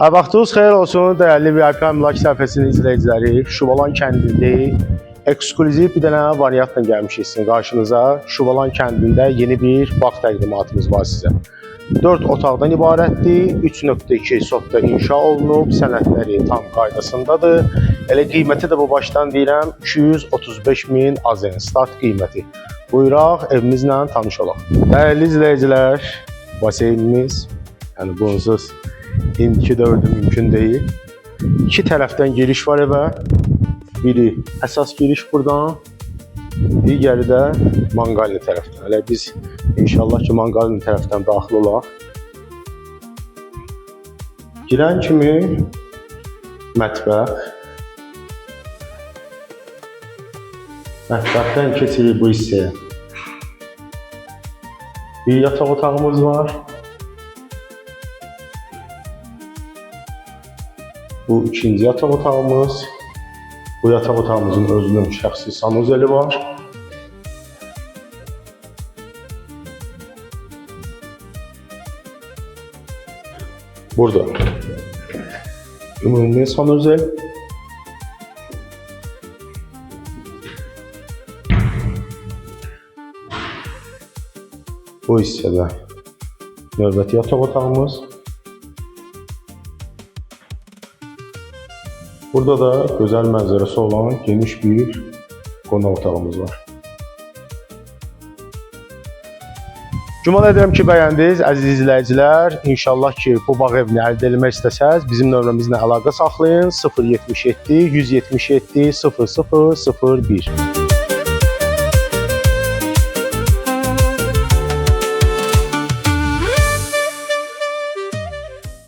Vaxtınız xeyir olsun, dəyərli VIP Əmlak səhifəsinin izləyiciləri. Şubalan kəndində ekskluziv bir dənə variantla gəlmişik sizin qarşınıza. Şubalan kəndində yeni bir bağ təqdimatımız var sizə. 4 otaqdan ibarətdir, 3.2 sotda inşa olunub, sənədləri tam qaydasındadır. Elə qiyməti də bu başdan deyirəm, 235.000 AZN start qiyməti. Buyuraq, evimizlə tanış olaq. Dəyərli izləyicilər, baseynimiz, yəni bunsuz indiki dövrdə mümkün deyil. İki tərəfdən giriş var evə. Biri əsas giriş buradan, digəri də manqalini tərəfdən. Elə biz inşallah ki manqalini tərəfdən daxil olaq. Girən kimi mətbəx. Mətbəxdən keçirik bu hissəyə. Bir yataq otağımız var. Bu ikinci yataq otağımız. Bu yataq otağımızın özünün şəxsi sanuzeli var. Burada ümumi sanuzel. Bu hissədə növbəti yataq otağımız. Burada da gözəl mənzərəsi olan geniş bir qonaq otağımız var. Güman edirəm ki, bəyəndiniz, əziz izləyicilər. İnşallah ki, bu bağ evini əldə etmək istəsəz, bizim nömrəmizlə əlaqə saxlayın. 077 177 0001.